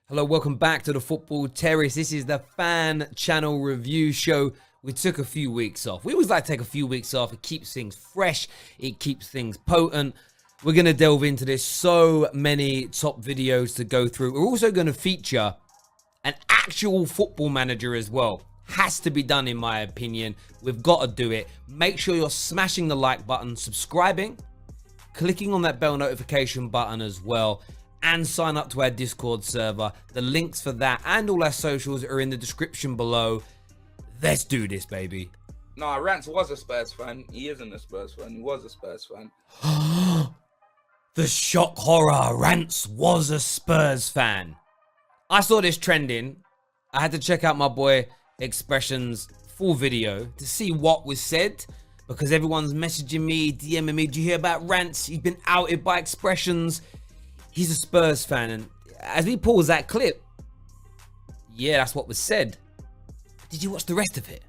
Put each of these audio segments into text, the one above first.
Hello, welcome back to the Football Terrace. This is the fan channel review show. We took a few weeks off. We always like to take a few weeks off. It keeps things fresh. It keeps things potent. We're going to delve into this. So many top videos to go through. We're also going to feature an actual football manager as well. Has to be done in my opinion. We've got to do it. Make sure you're smashing the like button, subscribing, clicking on that bell notification button as well, and sign up to our Discord server. The links for that and all our socials are in the description below. Let's do this, baby. No, Rants was a Spurs fan. He isn't a Spurs fan. He was a Spurs fan. The shock horror. Rants was a Spurs fan. I saw this trending. I had to check out my boy Expression's full video to see what was said, because everyone's messaging me, DMing me. Do you hear about Rants? He's been outed by Expressions. He's a Spurs fan. And as we pause that clip, yeah, that's what was said. Did you watch the rest of it?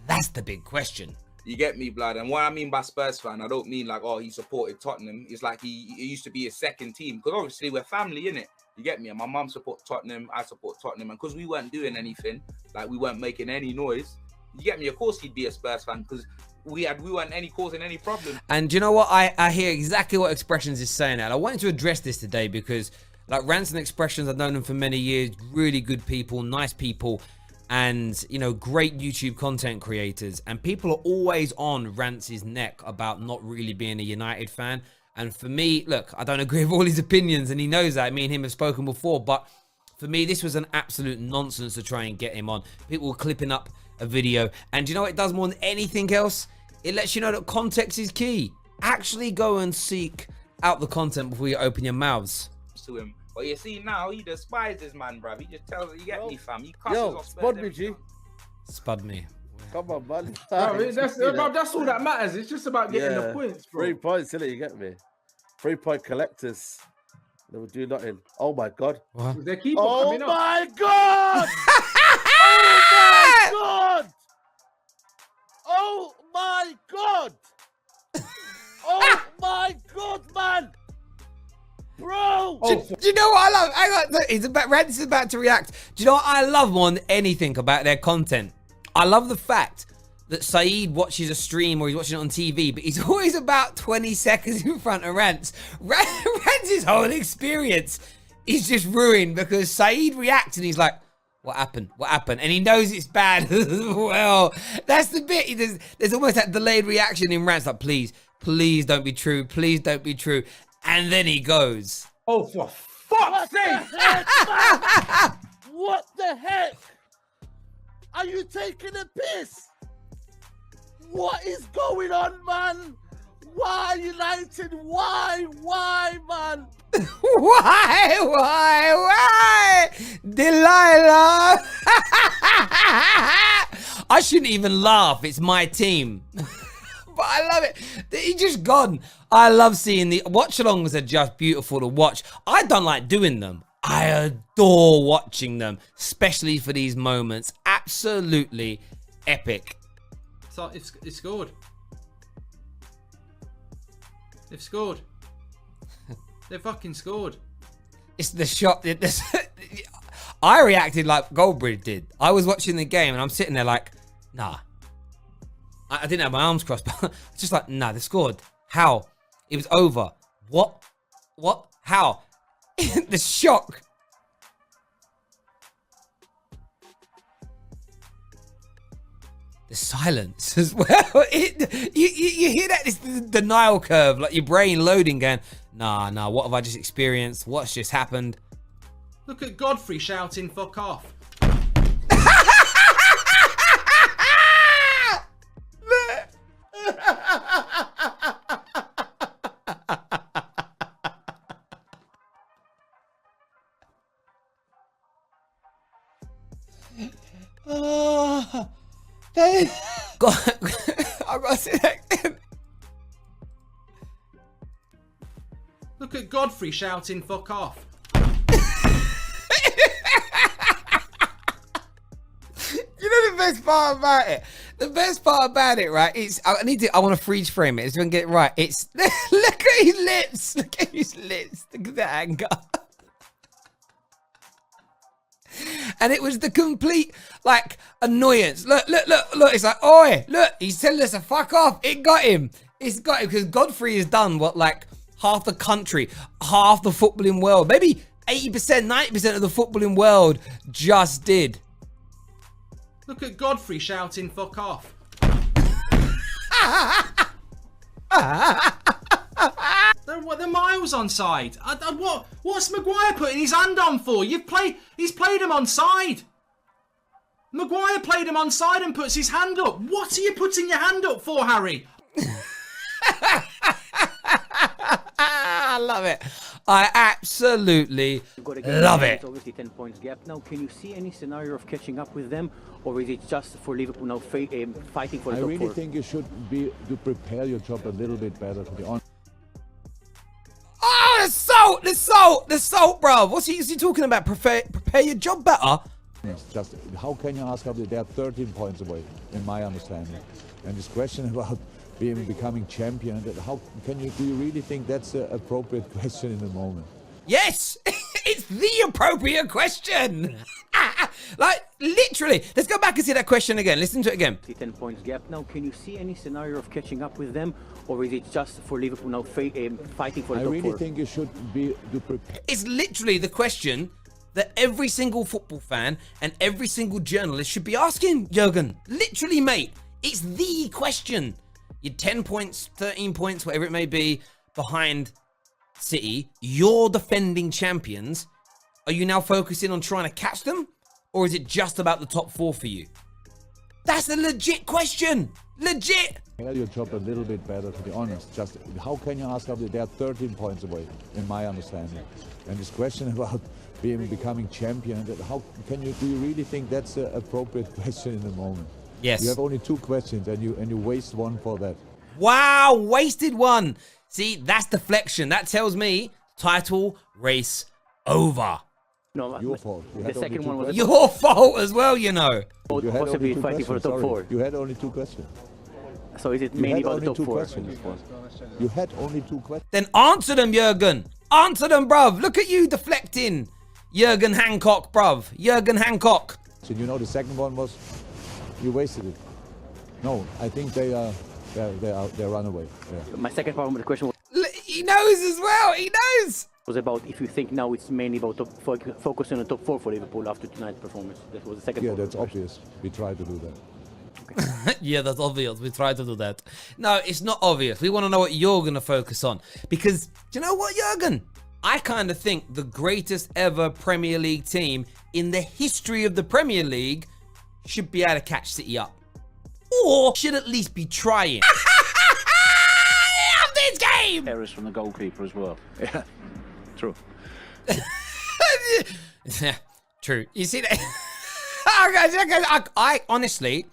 That's the big question. You get me, blood? And what I mean by Spurs fan, I don't mean like, oh, he supported Tottenham. It's like he used to be his second team. Because obviously we're family, innit? You get me? And my mum supports Tottenham. I support Tottenham. And because we weren't doing anything, like we weren't making any noise, you get me? Of course he'd be a Spurs fan, because we weren't causing any problem. And do you know what? I hear exactly what Expressions is saying. And I wanted to address this today because, like, Rants and Expressions, I've known them for many years. Really good people, nice people, and, you know, great YouTube content creators. And people are always on Rants' neck about not really being a United fan. And for me, look, I don't agree with all his opinions, and he knows that. Me and him have spoken before, but for me, this was an absolute nonsense to try and get him on. People were clipping up a video, and you know what it does more than anything else? It lets you know that context is key. Actually go and seek out the content before you open your mouths. To him. But you see now, he despises man, bruv. He just tells you get me, fam. He cusses off spud me, G. Spud me. Come on, man. Bro, that's all that matters. It's just about getting the points, bro. 3 points, innit? You get me? 3-point collectors. They will do nothing. Oh my god. What? Their keeper Oh coming up. my god! Oh my god! Oh my god! Oh my god, man! Bro! Do you know what I love? Hang on, Rants is about to react. Do you know what I love more than anything about their content? I love the fact that Saeed watches a stream or he's watching it on TV, but he's always about 20 seconds in front of Rants. Rants' whole experience is just ruined because Saeed reacts and he's like, what happened? What happened? And he knows it's bad as well. That's the bit. There's almost that delayed reaction in Rants, like, please don't be true. Please don't be true. And then he goes, Oh, for fuck's sake! What the heck? Are you taking a piss? What is going on, man? Why United? Why, man? Why? Delilah! I shouldn't even laugh. It's my team. But I love it. He's just gone. I love seeing the watch-alongs are just beautiful to watch. I don't like doing them. I adore watching them, especially for these moments. Absolutely epic. So it's scored. They've scored. They fucking scored. It's the shot. I reacted like Goldbridge did. I was watching the game and I'm sitting there like, nah. I didn't have my arms crossed, but just like, nah, they scored. How? It was over. What? How? The shock. The silence as well. You hear that? It's the denial curve, like your brain loading, going, nah, what have I just experienced? What's just happened? Look at Godfrey shouting, fuck off. I've got to say that again. Look at Godfrey shouting, fuck off. You know the best part about it? The best part about it, right? It's I want to freeze frame it. It's going to get it right. It's look at his lips. Look at his lips. Look at the anger. And it was the complete, like, annoyance. Look. It's like, oi, look. He's telling us to fuck off. It got him. It's got him because Godfrey has done what, like, half the country, half the footballing world, maybe 80%, 90% of the footballing world just did. Look at Godfrey shouting fuck off. They're miles on side. What's Maguire putting his hand on for? He's played him on side. Maguire played him on side and puts his hand up. What are you putting your hand up for, Harry? I love it. I absolutely love it. Obviously 10 points gap now. Can you see any scenario of catching up with them, or is it just for Liverpool now fighting for the top four? I really think you should to prepare your job a little bit better, to be honest. Oh, the salt, bro. What's he talking about? Prepare your job better. Just how can you ask after they are 13 points away, in my understanding? And this question about becoming champion, how can you, do you really think that's an appropriate question in the moment? Yes, it's the appropriate question. Like, literally. Let's go back and see that question again. Listen to it again. 10 points gap now. Can you see any scenario of catching up with them, or is it just for Liverpool now fighting for the top four? I really think you should to prepare. It's literally the question that every single football fan and every single journalist should be asking, Jurgen. Literally, mate. It's the question. You're 10 points, 13 points, whatever it may be, behind City. You're defending champions. Are you now focusing on trying to catch them? Or is it just about the top four for you? That's a legit question. Legit. Prepare your job a little bit better, to be honest. Just how can you ask after they are 13 points away, in my understanding? And this question about becoming champion, how can you, do you really think that's an appropriate question in the moment? Yes. You have only 2 questions and you waste one for that. Wow, wasted one. See, that's deflection. That tells me title race over. No, your fault. The second one was your fault as well, you know. You had possibly only 2 fighting for the top questions. four. You had only 2 questions. So is it You mainly had about only the top 2 four? questions. You had only 2 questions. Then answer them, Jurgen. Answer them, bruv. Look at you deflecting. Jurgen Hancock, bruv. Jurgen Hancock. So you know the second one was, you wasted it. No, I think they're runaway. Yeah. My second part of the question He knows as well. He knows. was about if you think now it's mainly about focusing on the top four for Liverpool after tonight's performance. That was the second part. Yeah, that's obvious. We try to do that. Yeah, that's obvious. We try to do that. No, it's not obvious. We want to know what you're going to focus on. Because, do you know what, Jurgen? I kind of think the greatest ever Premier League team in the history of the Premier League should be able to catch City up. Or should at least be trying. Of this game! Errors from the goalkeeper as well. Yeah, true. Yeah, true. You see that? I honestly,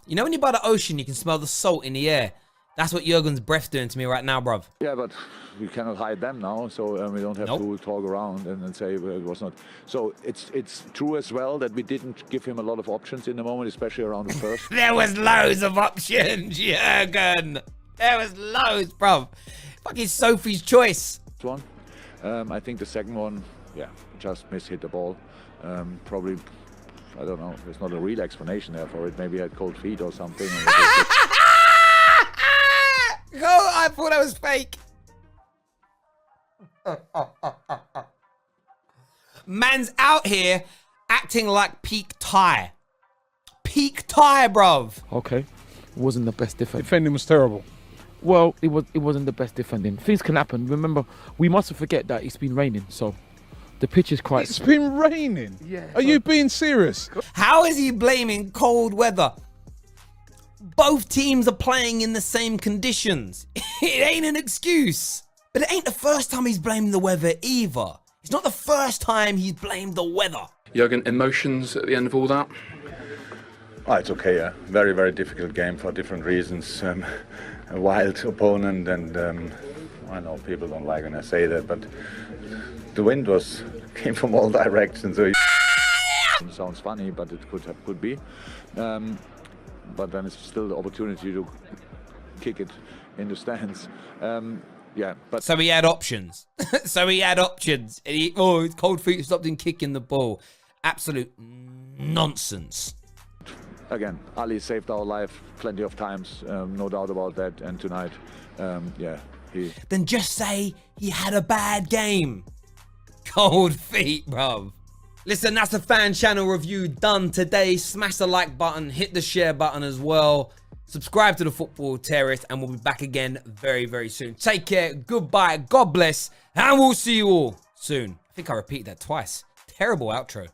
you know when you're by the ocean, you can smell the salt in the air. That's what Jurgen's breath's doing to me right now, bruv. Yeah, but we cannot hide them now, so we don't have to talk around and say well, it was not. So it's true as well that we didn't give him a lot of options in the moment, especially around the first. There was loads of options, Jurgen. There was loads, bruv. Fucking Sophie's choice. One. I think the second one, yeah, just hit the ball. Probably, I don't know, there's not a real explanation there for it. Maybe he had cold feet or something. Oh, I thought that was fake. Man's out here acting like peak Thai. Peak Thai, bruv. Okay, wasn't the best defending. Defending was terrible. Well, it wasn't the best defending. Things can happen. Remember, we mustn't forget that it's been raining, so the pitch is quite. It's been raining. Yeah. Are you being serious? How is he blaming cold weather? Both teams are playing in the same conditions. It ain't an excuse. But it ain't the first time he's blamed the weather either. It's not the first time he's blamed the weather. Jurgen, emotions at the end of all that? Oh, it's okay, yeah. Very, very difficult game for different reasons. A wild opponent, and I know people don't like when I say that, but the wind came from all directions. So it sounds funny, but it could be. But then it's still the opportunity to kick it in the stands. Yeah, but so he had options. So he had options. And his cold feet stopped him kicking the ball. Absolute nonsense. Again, Ali saved our life plenty of times, no doubt about that. And tonight, yeah, Then just say he had a bad game. Cold feet, bruv. Listen, that's a fan channel review done today. Smash the like button, hit the share button as well. Subscribe to the Football Terrace, and we'll be back again very, very soon. Take care, goodbye, God bless, and we'll see you all soon. I think I repeated that twice. Terrible outro.